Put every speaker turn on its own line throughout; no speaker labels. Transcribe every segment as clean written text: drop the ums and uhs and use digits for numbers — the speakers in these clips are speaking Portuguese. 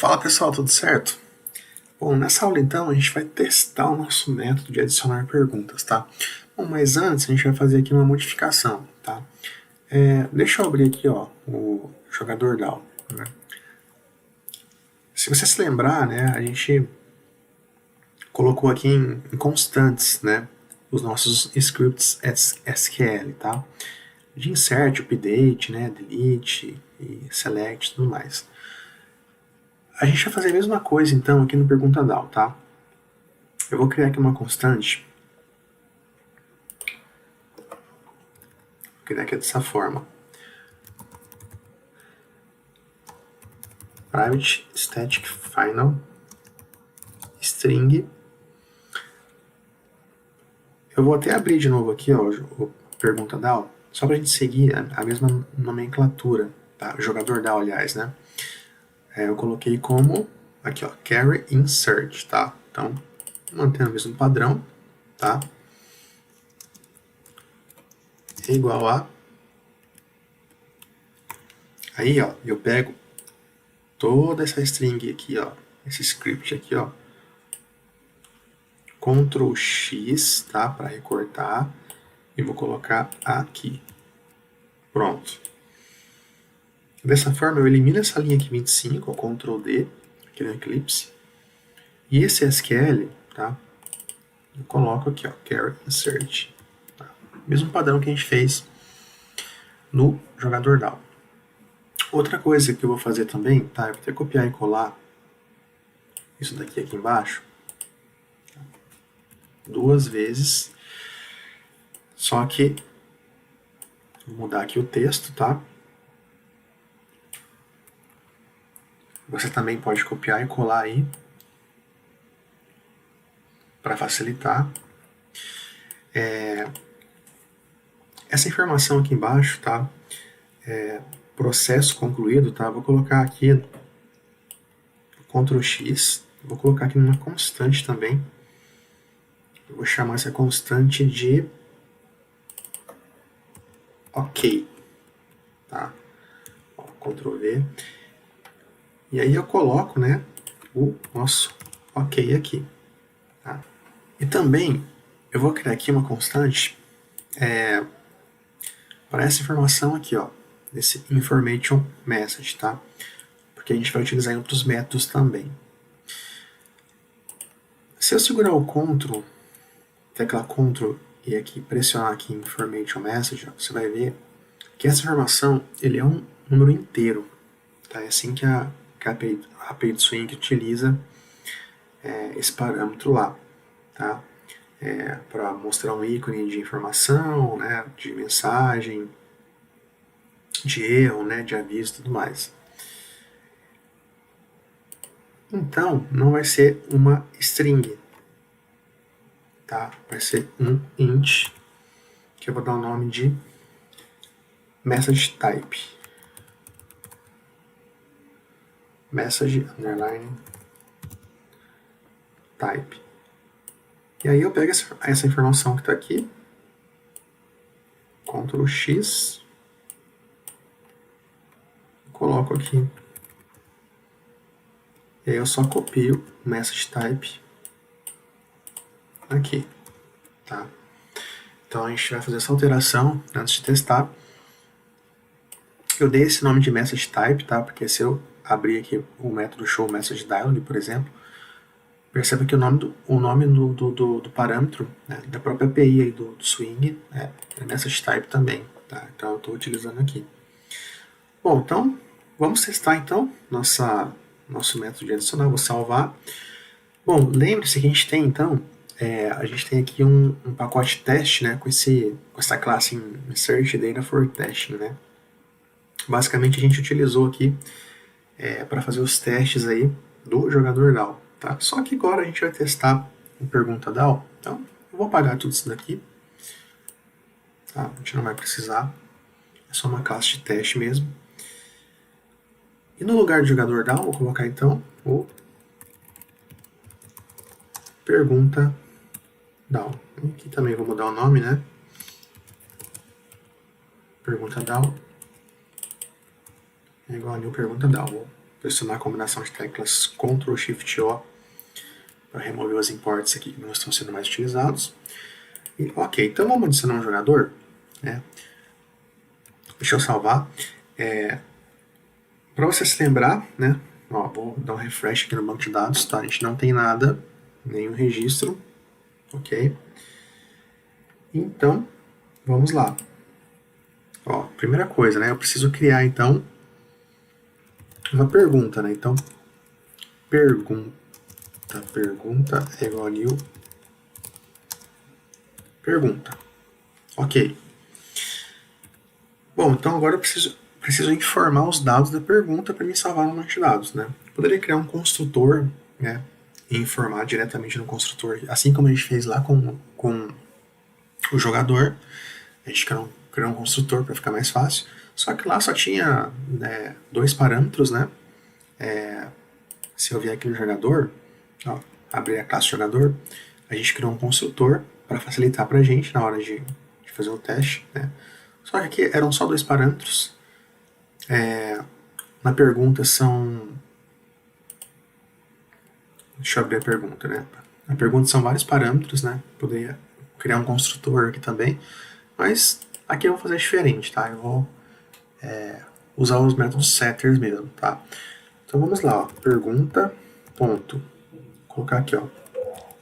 Fala pessoal, tudo certo? Bom, nessa aula então a gente vai testar o nosso método de adicionar perguntas, tá? Bom, mas antes a gente vai fazer aqui uma modificação, tá? Deixa eu abrir aqui, ó, o jogador DAO, né? Se você se lembrar, né, a gente colocou aqui em constantes, né, os nossos scripts SQL, tá? De insert, update, né, delete e select e tudo mais. A gente vai fazer a mesma coisa então aqui no Pergunta DAO, tá? Eu vou criar aqui uma constante. Vou criar aqui dessa forma. Private static final string. Eu vou até abrir de novo aqui, ó, o Pergunta DAO, só para a gente seguir a mesma nomenclatura, tá? Jogador DAO, aliás, né? Eu coloquei como, aqui ó, carry insert, tá? Então, mantendo o mesmo padrão, tá? É igual a... Aí, ó, eu pego toda essa string aqui, ó, esse script aqui, ó, Ctrl X, tá, para recortar, e vou colocar aqui. Pronto. Dessa forma, eu elimino essa linha aqui 25, ó, Ctrl D, aqui no Eclipse, e esse SQL, tá, eu coloco aqui, ó, carry insert. Tá? Mesmo padrão que a gente fez no jogador DAO. Outra coisa que eu vou fazer também, tá, eu vou até copiar e colar isso daqui aqui embaixo, duas vezes, só que vou mudar aqui o texto, tá? Você também pode copiar e colar aí para facilitar. Essa informação aqui embaixo, tá? Processo concluído, tá? Vou colocar aqui Ctrl X, vou colocar aqui numa constante também. Eu vou chamar essa constante de OK, tá? Ó, Ctrl V. E aí eu coloco, né, o nosso OK aqui. Tá? E também eu vou criar aqui uma constante para essa informação aqui, ó, desse information message, tá? Porque a gente vai utilizar em outros métodos também. Se eu segurar o Ctrl, tecla Ctrl e aqui pressionar aqui information message, ó, você vai ver que essa informação ele é um número inteiro, tá? É assim que a PageSwing utiliza esse parâmetro lá, tá? Para mostrar um ícone de informação, né, de mensagem, de erro, né, de aviso e tudo mais. Então, não vai ser uma string, tá? Vai ser um int, que eu vou dar o nome de message type. Message underline type. E aí eu pego essa informação que está aqui, Ctrl X, coloco aqui. E aí eu só copio o message type aqui, tá? Então a gente vai fazer essa alteração antes de testar. Eu dei esse nome de message type, tá? Porque se eu abrir aqui o método show message dialog, por exemplo, perceba que o nome do parâmetro, né, da própria API aí do Swing é message type também, tá? Então eu estou utilizando aqui. Bom, então vamos testar então nosso método de adicionar. Vou salvar. Bom, lembre-se que a gente tem então a gente tem aqui um pacote teste, né, com essa classe insert data for testing, né? Basicamente a gente utilizou aqui para fazer os testes aí do jogador DAO. Tá? Só que agora a gente vai testar o Pergunta DAO. Então, eu vou apagar tudo isso daqui. Tá? A gente não vai precisar. É só uma classe de teste mesmo. E no lugar de jogador DAO, vou colocar então o Pergunta DAO. Aqui também vou mudar o nome, né? Pergunta DAO. É igual a new Pergunta DAO. Vou pressionar a combinação de teclas Ctrl Shift O para remover os imports aqui que não estão sendo mais utilizados. E, ok, então vamos adicionar um jogador, né? Deixa eu salvar. Para você se lembrar, né? Ó, vou dar um refresh aqui no banco de dados, tá? A gente não tem nada, nenhum registro, ok? Então, vamos lá. Ó, primeira coisa, né? Eu preciso criar, então, uma pergunta, né? Então, pergunta é igual a new pergunta. Ok. Bom, então agora eu preciso informar os dados da pergunta para me salvar no banco de dados, né? Eu poderia criar um construtor, né? E informar diretamente no construtor, assim como a gente fez lá com o jogador. A gente criou um construtor para ficar mais fácil. Só que lá só tinha, né, 2 parâmetros, né? Se eu vier aqui no jogador, ó, abrir a classe jogador, a gente criou um construtor para facilitar para a gente na hora de fazer o teste, né? Só que aqui eram só 2 parâmetros. Na pergunta são... Deixa eu abrir a pergunta, né? Na pergunta são vários parâmetros, né? Poderia criar um construtor aqui também, mas aqui eu vou fazer diferente, tá? Eu vou usar os métodos setters mesmo, tá? Então vamos lá, ó. Pergunta, ponto. Vou colocar aqui, ó,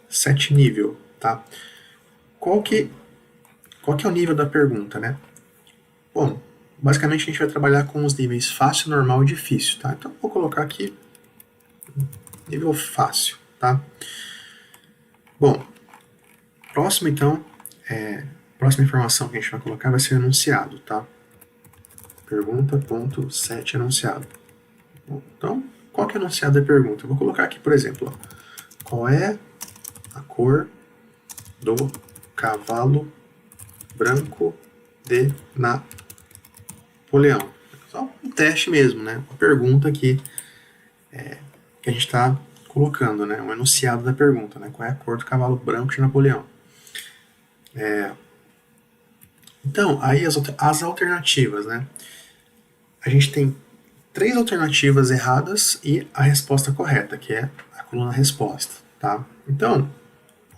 set nível, tá? Qual que é o nível da pergunta, né? Bom, basicamente a gente vai trabalhar com os níveis fácil, normal e difícil, tá? Então vou colocar aqui nível fácil, tá? Bom, próximo então, próxima informação que a gente vai colocar vai ser enunciado, tá? Pergunta.set enunciado. Bom, então, qual que é o enunciado da pergunta? Eu vou colocar aqui, por exemplo, ó, qual é a cor do cavalo branco de Napoleão? Só um teste mesmo, né? Uma pergunta que a gente está colocando, né? Um enunciado da pergunta, né? Qual é a cor do cavalo branco de Napoleão? Então, aí as alternativas, né? A gente tem 3 alternativas erradas e a resposta correta, que é a coluna resposta, tá? Então,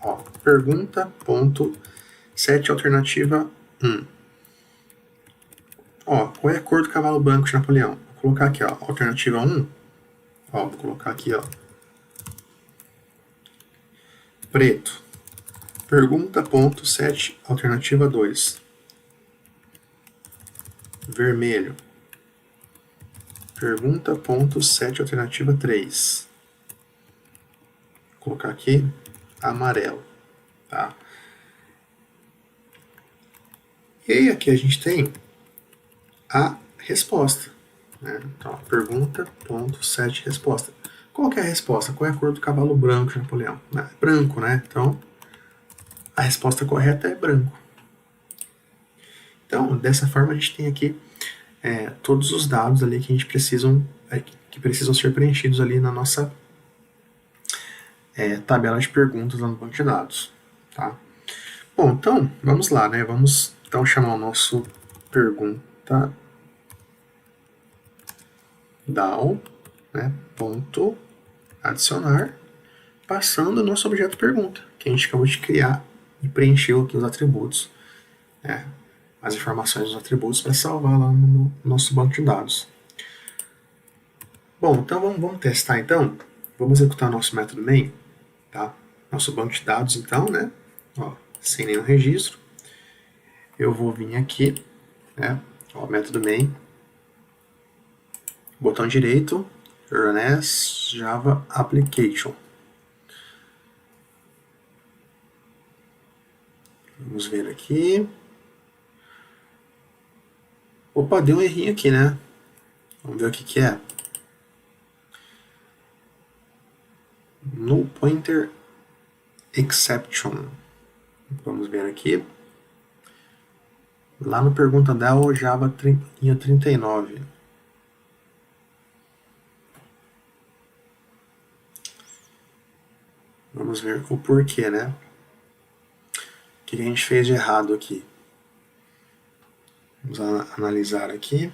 ó, pergunta.set alternativa 1. Ó, qual é a cor do cavalo branco de Napoleão? Vou colocar aqui, ó, alternativa 1. Ó, vou colocar aqui, ó, preto. Pergunta.set alternativa 2. Vermelho. Pergunta.set alternativa 3. Vou colocar aqui amarelo, tá? E aí aqui a gente tem a resposta, né? Então, pergunta.set resposta. Qual que é a resposta? Qual é a cor do cavalo branco de Napoleão? Branco, né? Então, a resposta correta é branco. Então, dessa forma a gente tem aqui todos os dados ali que a gente que precisam ser preenchidos ali na nossa tabela de perguntas lá no banco de dados, tá? Bom, então, vamos lá, né? Vamos então chamar o nosso pergunta DAO, né? Ponto adicionar, passando o nosso objeto pergunta, que a gente acabou de criar e preencheu aqui os atributos, né? As informações dos atributos para salvar lá no nosso banco de dados. Bom, então vamos testar então. Vamos executar nosso método main, tá? Nosso banco de dados então, né? Ó, sem nenhum registro. Eu vou vir aqui, né? Ó, método main, botão direito, Run as Java Application. Vamos ver aqui. Opa, deu um errinho aqui, né? Vamos ver o que é. Null Pointer Exception. Vamos ver aqui. Lá no pergunta DAO, Java linha 39. Vamos ver o porquê, né? O que a gente fez de errado aqui? Vamos analisar aqui.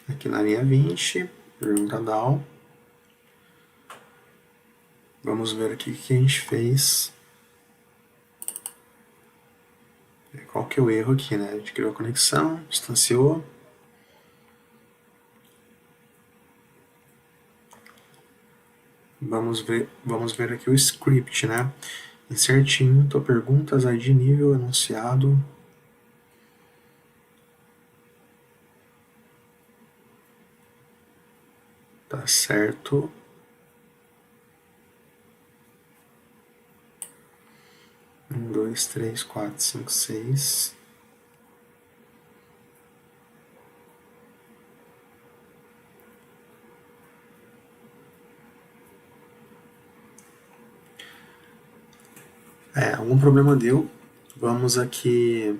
Aqui na linha 20, pergunta DAO. Vamos ver aqui o que a gente fez. Qual que é o erro aqui, né? A gente criou a conexão, distanciou. Vamos ver aqui o script, né? Insert into, perguntas, ID, nível, enunciado. Tá certo. Um, dois, três, quatro, cinco, seis. Algum problema deu. Vamos aqui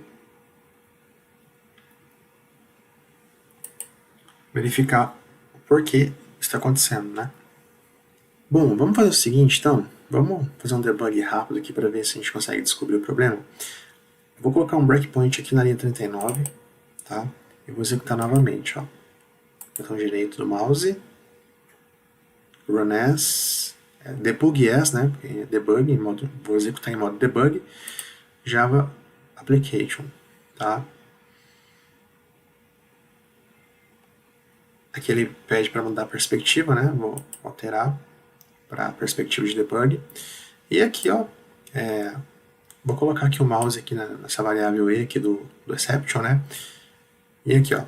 verificar o porquê está acontecendo, né? Bom, vamos fazer o seguinte, então. Vamos fazer um debug rápido aqui para ver se a gente consegue descobrir o problema. Vou colocar um breakpoint aqui na linha 39, tá? E vou executar novamente, ó. Botão direito do mouse, run as, debug as, né? Debug, vou executar em modo debug, Java application, tá? Aqui ele pede para mudar a perspectiva, né? Vou alterar para perspectiva de debug. E aqui, ó, vou colocar aqui o mouse aqui nessa variável E aqui do exception, né? E aqui, ó,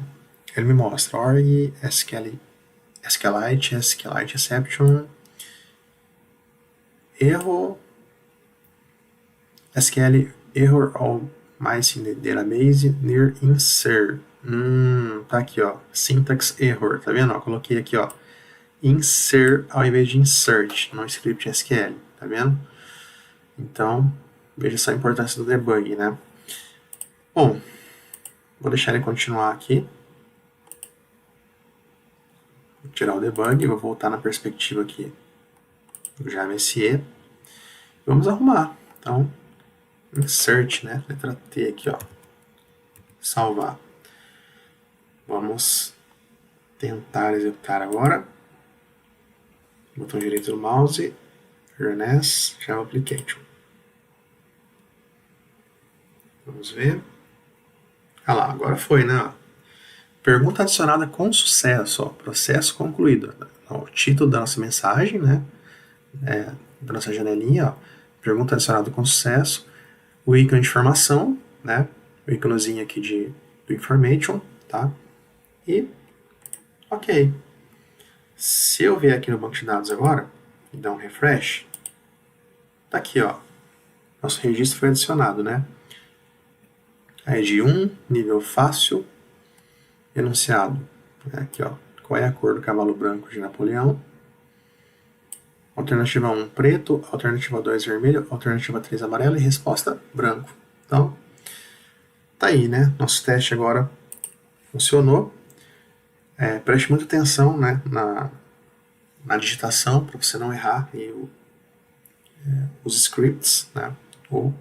ele me mostra org, SQLite exception, erro, SQL error all mice in the database near insert. Tá aqui, ó, syntax error, tá vendo? Ó, coloquei aqui, ó, insert ao invés de insert no script SQL, tá vendo? Então, veja só a importância do debug, né? Bom, vou deixar ele continuar aqui. Vou tirar o debug, vou voltar na perspectiva aqui do Java SE. Vamos arrumar. Então, insert, né? Letra T aqui, ó. Salvar. Vamos tentar executar agora. Botão direito do mouse, run as, Java application. Vamos ver. Ah lá, agora foi, né? Pergunta adicionada com sucesso, ó, processo concluído. Ó, o título da nossa mensagem, né? Da nossa janelinha, ó, pergunta adicionada com sucesso. O ícone de informação, né? O íconezinho aqui do information, tá? E, ok. Se eu vier aqui no banco de dados agora e dar um refresh, tá aqui, ó. Nosso registro foi adicionado, né? ID 1, nível fácil, enunciado. Aqui, ó. Qual é a cor do cavalo branco de Napoleão? Alternativa 1, preto. Alternativa 2, vermelho. Alternativa 3, amarelo. E resposta, branco. Então, tá aí, né? Nosso teste agora funcionou. Preste muita atenção, né, na digitação, para você não errar e os scripts, né, ou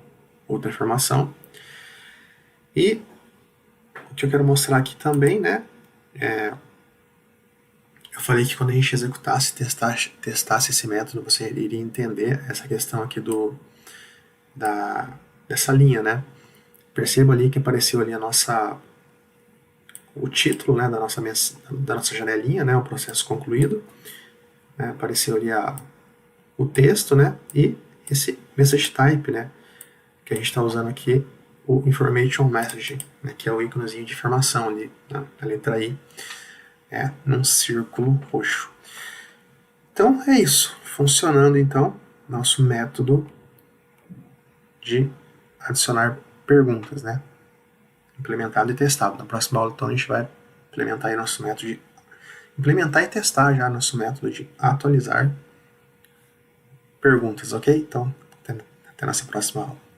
outra informação. E o que eu quero mostrar aqui também, né, eu falei que quando a gente executasse, testasse esse método, você iria entender essa questão aqui dessa linha, né. Perceba ali que apareceu ali o título, né, da nossa janelinha, né, o processo concluído, né, apareceu ali o texto, né, e esse message type, né, que a gente está usando aqui, o information message, né, que é o íconezinho de informação ali, né, a letra I, num círculo roxo. Então é isso, funcionando então nosso método de adicionar perguntas, né, implementado e testado. Na próxima aula, então, a gente vai implementar aí nosso método de implementar e testar já nosso método de atualizar perguntas, ok? Então, até nossa próxima aula.